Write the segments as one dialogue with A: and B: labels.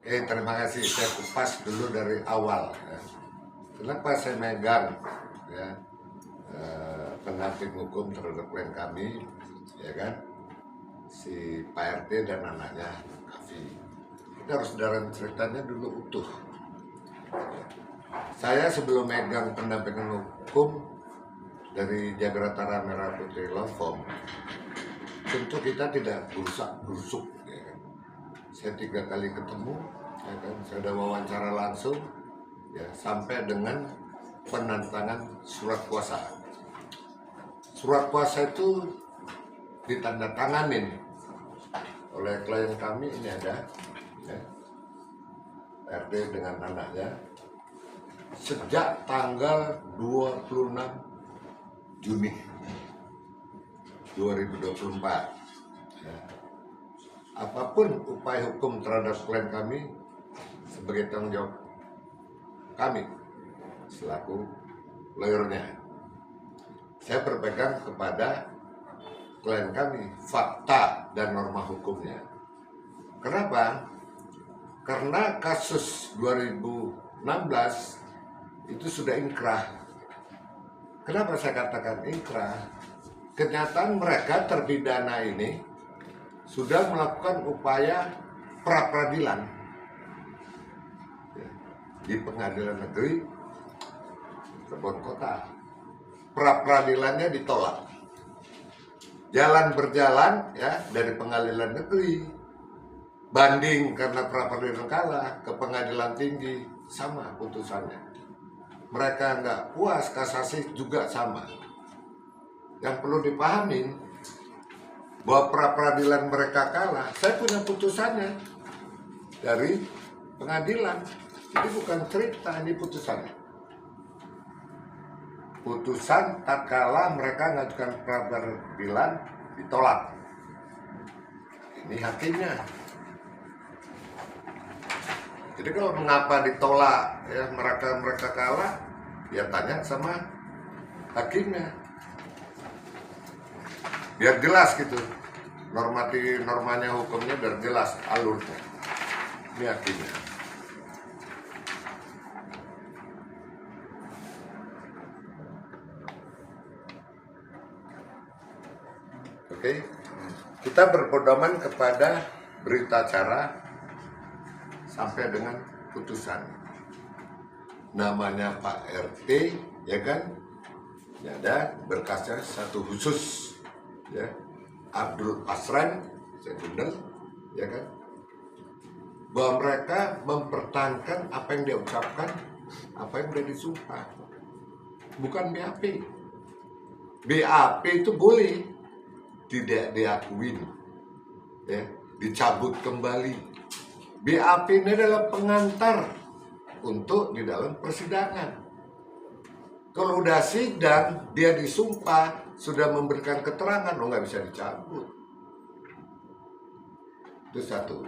A: Terima kasih. Saya kupas dulu dari awal. Ya. Kenapa saya megang ya, pendamping hukum terhadap klien kami, ya kan, si Pak RT dan anaknya Kavi. Kita harus dalam ceritanya dulu utuh. Saya sebelum megang pendampingan hukum dari Jakarta Merah Putih Law Firm, tentu kita tidak buruk-buruk. Ya kan. Saya 3 kali ketemu, ya kan, saya ada wawancara langsung, ya, sampai dengan penandatangan surat kuasa. Surat kuasa itu ditandatanganin oleh klien kami, ini ada, ya, RT dengan anaknya, sejak tanggal 26 Juni 2024. Ya. Apapun upaya hukum terhadap klien kami sebagai tanggung jawab kami selaku lawyernya. Saya berpegang kepada klien kami fakta dan norma hukumnya. Kenapa? Karena kasus 2016 itu sudah inkrah. Kenapa saya katakan inkrah? Kenyataan mereka terpidana ini sudah melakukan upaya pra-peradilan di Pengadilan Negeri Cirebon Kota. Pra-peradilannya ditolak. Jalan berjalan ya dari Pengadilan Negeri, banding karena pra-peradilan kalah ke Pengadilan Tinggi, sama putusannya. Mereka nggak puas, kasasi juga sama. Yang perlu dipahami bahwa pra-peradilan mereka kalah, saya punya putusannya dari pengadilan. Ini bukan cerita, ini putusannya. Putusan tak kalah mereka mengajukan pra-peradilan ditolak. Ini hakimnya. Jadi kalau mengapa ditolak ya mereka kalah, ya tanya sama hakimnya. Biar jelas gitu, normanya hukumnya biar jelas alurnya. Ini hakimnya. Oke, kita berpedoman kepada berita acara sampai dengan putusan. Namanya Pak RT, ya kan? Ya ada berkasnya satu khusus, ya, Abdul Asran, saya undang, ya kan? Bahwa mereka mempertahankan apa yang dia ucapkan, apa yang dia disumpah, bukan BAP. BAP itu boleh tidak diakuin, ya, dicabut kembali. BAP ini adalah pengantar untuk di dalam persidangan. Kalau udah sidang, dia disumpah, sudah memberikan keterangan, nggak bisa dicabut. Itu satu.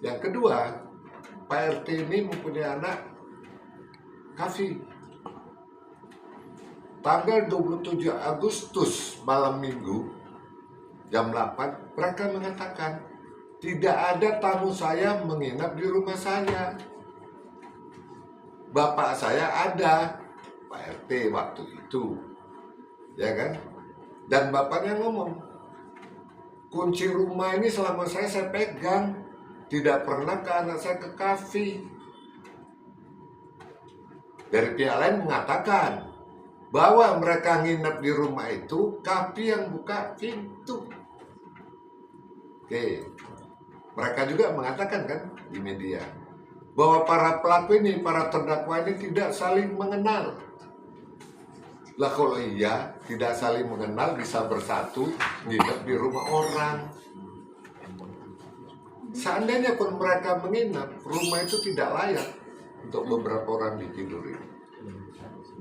A: Yang kedua, Pak RT ini mempunyai anak Kavi. Tanggal 27 Agustus malam minggu, jam 8, mereka mengatakan, tidak ada tamu saya menginap di rumah saya. Bapak saya ada, Pak RT waktu itu, ya kan? Dan bapaknya ngomong, kunci rumah ini selama saya pegang, tidak pernah ke anak saya ke kafe. Dari pihak lain mengatakan bahwa mereka nginep di rumah itu, kafe yang buka pintu. Oke, mereka juga mengatakan kan di media bahwa para pelaku ini, para terdakwa ini tidak saling mengenal. Lah kalau iya, tidak saling mengenal bisa bersatu nginep di rumah orang. Seandainya pun mereka menginap, rumah itu tidak layak untuk beberapa orang ditiduri.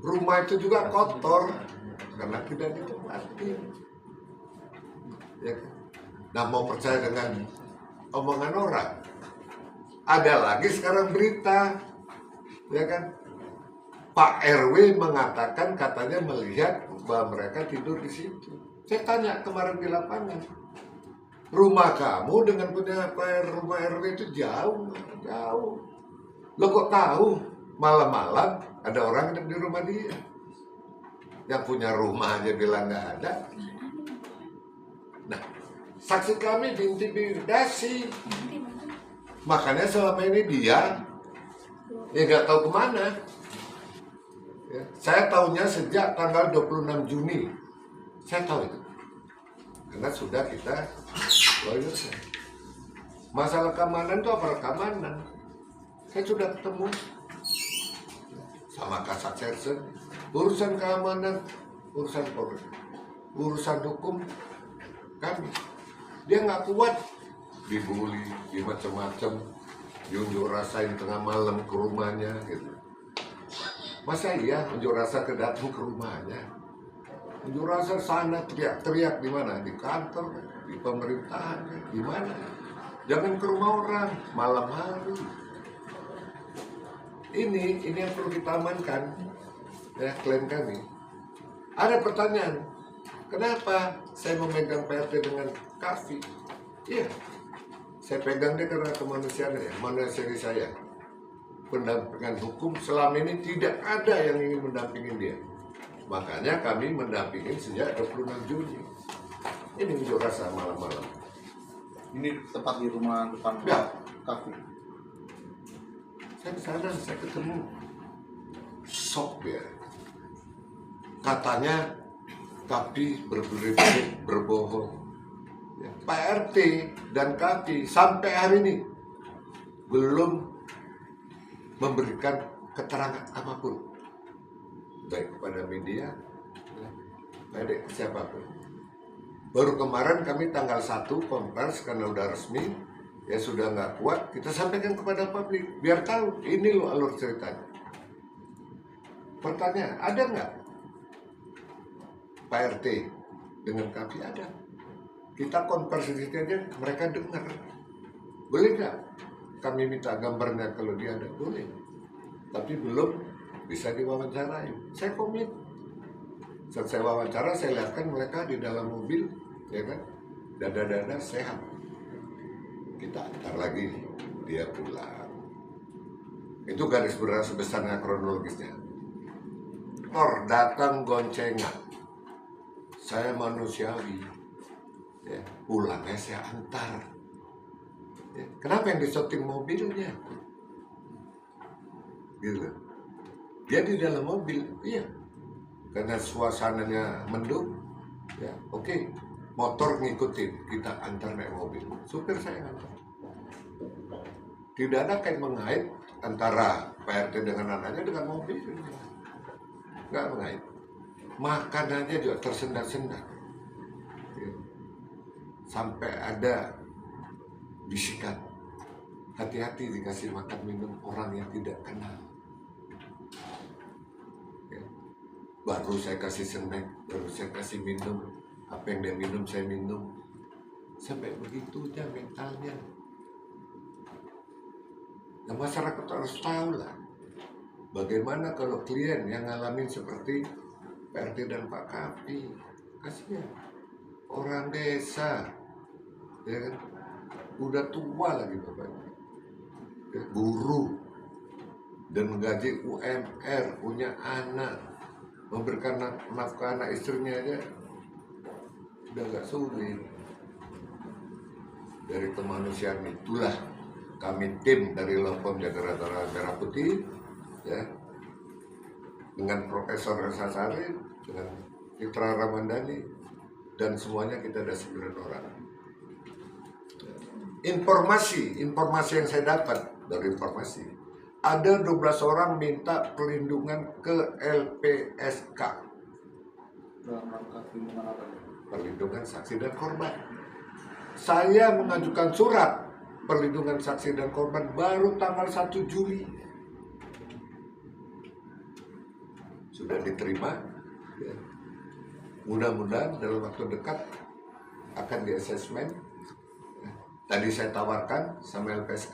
A: Rumah itu juga kotor karena tidak ditempati. Ya. Nah, mau percaya dengan omongan orang? Ada lagi sekarang berita, ya kan? Pak RW mengatakan katanya melihat bahwa mereka tidur di situ. Saya tanya kemarin di lapangan, Rumah kamu dengan punya rumah RW itu jauh, jauh. Lo kok tahu malam-malam ada orang hidup di rumah dia? Yang punya rumah aja bilang nggak ada. Nah, saksi kami diintimidasi. Makanya selama ini dia ya nggak tahu kemana. Ya, saya tahunya sejak tanggal 26 Juni. Saya tahu itu. Karena sudah kita lawyer. Masalah keamanan itu apa keamanan? Saya sudah ketemu sama Kasat Sersen. Urusan keamanan, urusan Polri, urusan hukum kami. Dia nggak kuat, dibully, di macam-macam, diunjuk rasain tengah malam ke rumahnya gitu. Masa iya unjuk rasa datang ke rumahnya? Unjuk rasa sana teriak-teriak di mana? Di kantor, di pemerintahan, di mana? Jangan ke rumah orang malam hari. Ini yang perlu kita amankan, ya klaim kami. Ada pertanyaan, kenapa saya memegang PRT dengan Kavi? Iya, saya pegang dia karena kemanusiaannya, manusiawi saya. Pendampingan hukum selama ini tidak ada yang ingin mendampingi dia. Makanya kami mendampingi sejak 26 Juni. Ini unjuk rasa malam-malam.
B: Ini tepat di rumah depan
A: Ya.
B: Kavi.
A: Saya ke sana, saya ketemu. Sok dia. Katanya Kavi berbohong. Ya, Pak RT dan Kavi sampai hari ini belum memberikan keterangan apapun, baik kepada media, baik siapapun. Baru kemarin kami tanggal 1 konferensi karena udah resmi, ya sudah nggak kuat, kita sampaikan kepada publik, biar tahu, ini loh alur ceritanya. Pertanyaan, ada nggak Pak RT dengan Kavi? Ada. Kita konversi aja, mereka dengar. Boleh nggak kami minta gambarnya kalau dia ada? Boleh. Tapi belum bisa diwawancarai. Saya komit. Saat saya wawancara, saya lihatkan mereka di dalam mobil, ya kan, dada-dada sehat. Kita antar lagi, dia pulang. Itu garis besarnya kronologisnya. Datang goncengan. Saya manusiawi. Ya, pulangnya saya antar. Ya, kenapa yang disetting mobilnya? Gitu. Dia di dalam mobil, iya. Karena suasananya mendung, ya oke. Motor ngikutin, kita antar naik mobil. Supir saya antar. Tidak ada kait mengait antara Pak RT dengan anaknya dengan mobil. Nggak mengait. Makanannya juga tersendat-sendat. Sampai ada bisikan, hati-hati dikasih makan minum orang yang tidak kenal. Ya. Baru saya kasih snack, baru saya kasih minum, apa yang dia minum saya minum. Sampai begitunya mentalnya. Nah, masyarakat harus tahu lah, bagaimana kalau klien yang ngalamin seperti Pak RT dan Pak Kavi. Kasihan orang desa, ya kan, udah tua lagi bapaknya, ya, guru dan menggaji UMR, punya anak, memberikan nafkah anak istrinya aja udah gak sulit. Dari kemanusiaan itulah kami tim dari Lompom Jakarta Merah Putih, ya, dengan Profesor Sasari, dengan Citra Ramadhani, dan semuanya kita ada 9 orang. Informasi yang saya dapat dari informasi, ada 12 orang minta perlindungan ke LPSK.
B: Dalam rangka perlindungan apa?
A: Perlindungan saksi dan korban. Saya mengajukan surat perlindungan saksi dan korban baru tanggal 1 Juli. Sudah diterima, ya. Mudah-mudahan dalam waktu dekat akan di-assessment. Tadi saya tawarkan sama LPSK,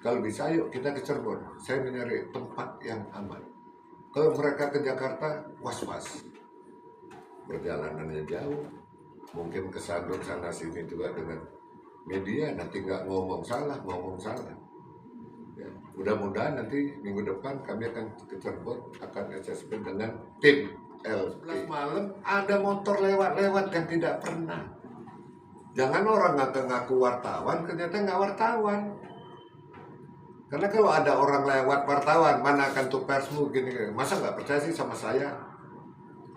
A: kalau bisa yuk kita ke Cirebon. Saya mencari tempat yang aman. Kalau mereka ke Jakarta, was-was. Perjalanannya jauh, mungkin kesandung sana sini juga dengan media, nanti nggak ngomong salah. Ya, mudah-mudahan nanti minggu depan kami akan ke Cirebon, akan assessment dengan tim L11 malam ada motor lewat-lewat yang tidak pernah. Jangan orang ngaku wartawan, ternyata nggak wartawan. Karena kalau ada orang lewat wartawan, mana akan tuh persmu gini, masa nggak percaya sih sama saya?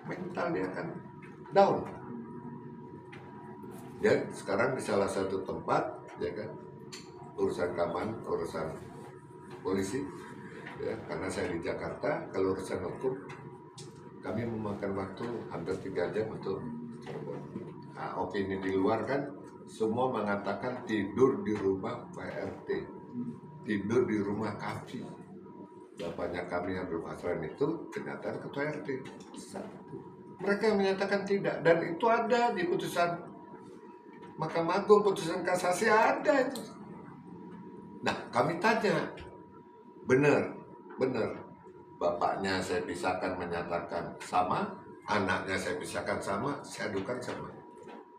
A: Mental dia akan down. Ya sekarang di salah satu tempat, ya kan, urusan keamanan, urusan polisi, ya karena saya di Jakarta, kalau urusan hukum kami memakan waktu hampir 3 jam untuk Cirebon. Nah, opini di luar kan semua mengatakan tidur di rumah PRT, tidur di rumah Kavi. Bapaknya kami yang berpasaran itu kenyataan ketua RT. Mereka menyatakan tidak, dan itu ada di putusan Mahkamah Agung, putusan kasasi ada itu. Nah, kami tanya, benar, bapaknya saya pisahkan menyatakan sama, anaknya saya pisahkan sama, saya adukan sama.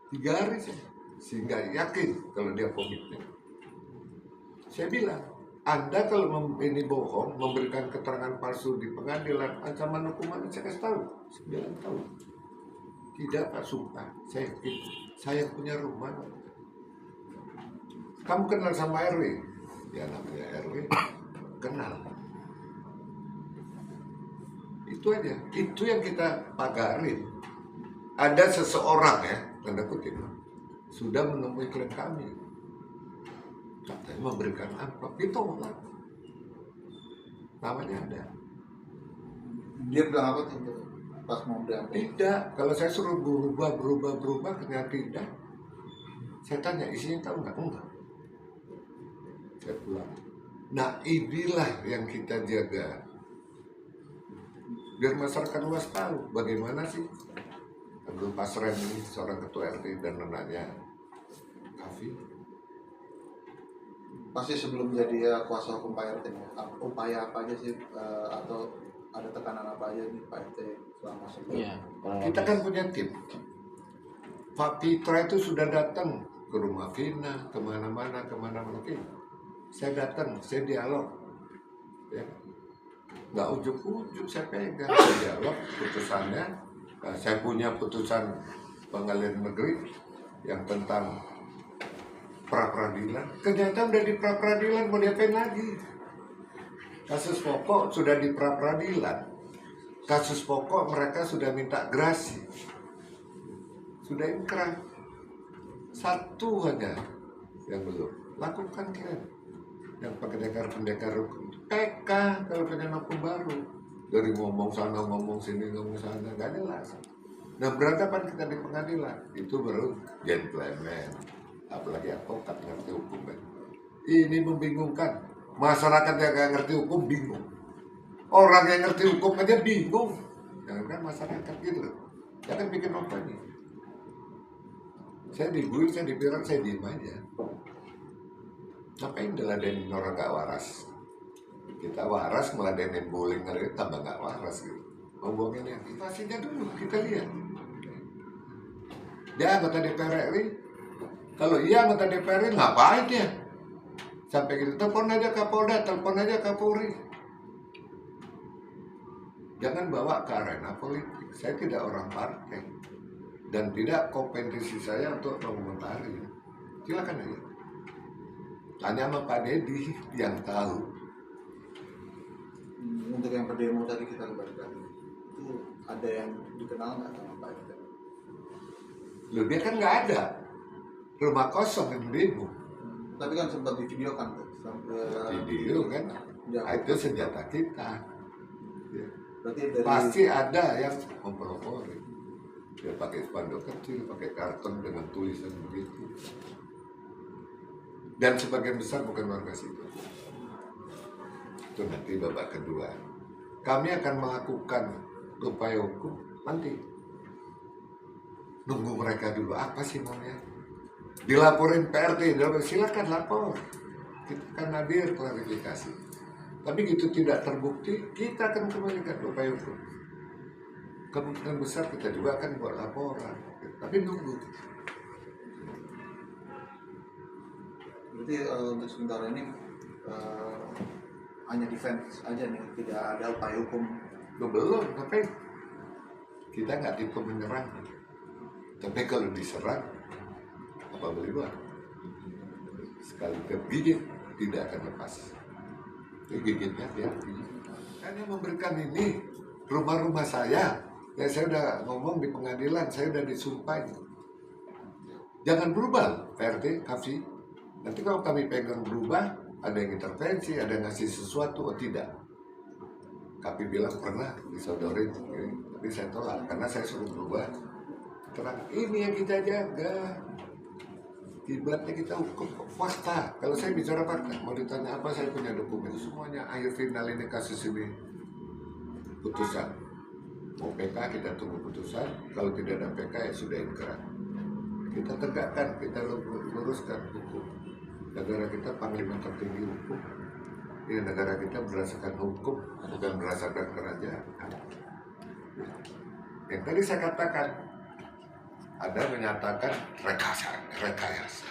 A: 3 hari saja, sehingga yakin kalau dia komitmen. Saya bilang, Anda kalau ini bohong, memberikan keterangan palsu di pengadilan, ancaman hukuman saya kasih tahu, 9 tahun. Tidak Pak, sumpah, saya punya rumah. Kamu kenal sama RW? Ya namanya RW, kenal. Itu aja, itu yang kita pagarin. Ada seseorang ya, tanda kutip, sudah menemui klien kami. Katanya memberikan amplop, ditolak. Namanya ada.
B: Dia bilang apa tuh pas mau beli amplop?
A: Tidak, kalau saya suruh berubah, ternyata tidak. Saya tanya, isinya tahu nggak? Enggak. Saya pulang. Nah, inilah yang kita jaga. Biar masyarakat luas tahu bagaimana sih Abdul Pasren ini seorang ketua RT dan anaknya Kavi.
B: Pasti sebelum jadi kuasa hukum Pak RT, upaya apa aja sih atau ada tekanan apa aja di Pak RT selama sebelum?
C: Iya,
A: Kita kan punya tim. Pak Pitra itu sudah datang ke rumah Vina, kemana-mana. Saya datang, saya dialog. Ya. Nggak ujuk-ujuk saya pegang, saya dialog putusannya. Saya punya putusan pengadilan negeri yang tentang pra-peradilan. Ternyata udah di pra-peradilan, mau diapain lagi? Kasus pokok sudah di pra-peradilan. Kasus pokok mereka sudah minta gerasi. Sudah ingkrah. Satu hanya yang belum. Lakukan kalian. Yang pendekar hukum. PK kalau pengen hukum baru. Dari ngomong sana, ngomong sini, ngomong sana. Gak jelas. Nah berhadapan kita di pengadilan. Itu baru gentleman. Apalagi advokat ngerti hukum. Ini membingungkan. Masyarakat yang gak ngerti hukum bingung. Orang yang ngerti hukum aja bingung. Jangan masyarakat gitu loh. Jangan bikin opini. Saya dibully, saya dibilang, saya diem aja. Ngapain ngeladenin orang gak waras? Kita waras ngeladenin bullying, tambah gak waras gitu. Ngomongin yang pastinya dulu, kita lihat. Dia anggota DPR RI. Kalau iya anggota DPR RI, ngapain dia? Sampai gitu, telepon aja Kapolda, telepon aja Kapolri. Jangan bawa ke arena politik. Saya tidak orang partai. Dan tidak kompetisi saya untuk mengomentari. Silakan aja. Tanya sama Pak Deddy yang tahu.
B: Untuk yang berdemo tadi kita kembalikan, itu ada yang dikenal nggak sama Pak RT?
A: Loh dia kan nggak ada. Rumah kosong yang demo.
B: Tapi kan sempat di video kan?
A: Video kan? Nah, itu senjata kita. Ya.
B: Berarti dari...
A: Pasti ada yang mempelopori. Dia pakai spanduk kecil, pakai karton dengan tulisan begitu. Dan sebagian besar bukan warga sipil. Itu nanti babak kedua. Kami akan melakukan upaya hukum nanti. Nunggu mereka dulu, apa sih maunya? Dilaporin PRT, silakan lapor. Kita akan hadir klarifikasi. Tapi gitu tidak terbukti, kita akan kembalikan upaya hukum. kemungkinan besar kita juga akan buat laporan. Tapi nunggu.
B: Berarti untuk sementara ini hanya defense aja nih, tidak ada upaya hukum.
A: Belum, tapi kita nggak tipe menyerang. Tapi kalau diserang, apa boleh buat? Sekali kegigit, tidak akan lepas. Ini gigitnya dia. Hanya memberikan ini rumah-rumah saya. Ya saya udah ngomong di pengadilan, saya udah disumpah. Jangan berubah, PRT, Kafi. Nanti kalau kami pegang berubah, ada yang intervensi, ada yang ngasih sesuatu, atau tidak. Kafi bilang pernah disodorin, tapi saya tolak karena saya suruh berubah. Terang, ini yang kita jaga. Kiblatnya kita hukum fakta. Kalau saya bicara fakta, mau ditanya apa, saya punya dokumen semuanya. Akhir final ini kasus ini putusan. Mau PK kita tunggu putusan. Kalau tidak ada PK ya sudah inkrah. Kita tegakkan, kita luruskan hukum. Negara kita panglima tertinggi hukum. Ini negara kita berdasarkan hukum, bukan berdasarkan kerajaan. Yang tadi saya katakan, ada menyatakan rekayasa.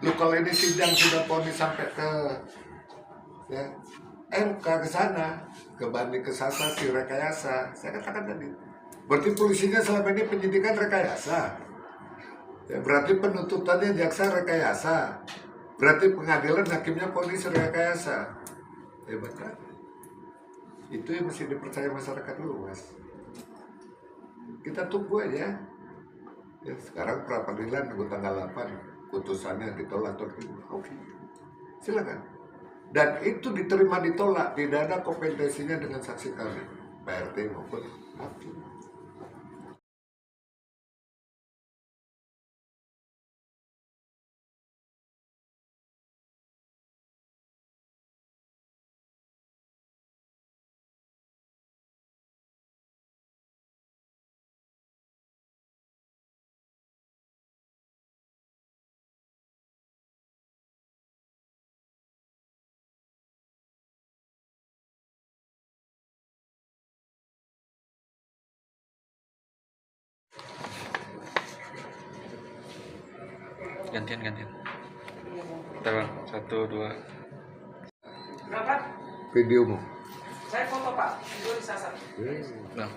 A: Lu kalau ini sidang sudah vonis sampai ke ya, MK ke sana, ke banding kasasi rekayasa. Saya katakan tadi, berarti polisinya selama ini penyidikan rekayasa. Ya, berarti penuntutannya jaksa rekayasa. Berarti pengadilan hakimnya vonis rekayasa. Hebat kan? Itu yang mesti dipercaya masyarakat luas. Kita tunggu aja. Ya, sekarang pra-peradilan tunggu tanggal 8 putusannya ditolak atau tidak. Oke. Silakan. Dan itu diterima ditolak, tidak ada kompetensinya dengan saksi kami, PRT maupun hakim.
C: Gantian. Bentar bang, 1, 2.
D: Berapa?
A: Videomu.
D: Saya foto Pak, video disasar.
C: Nah.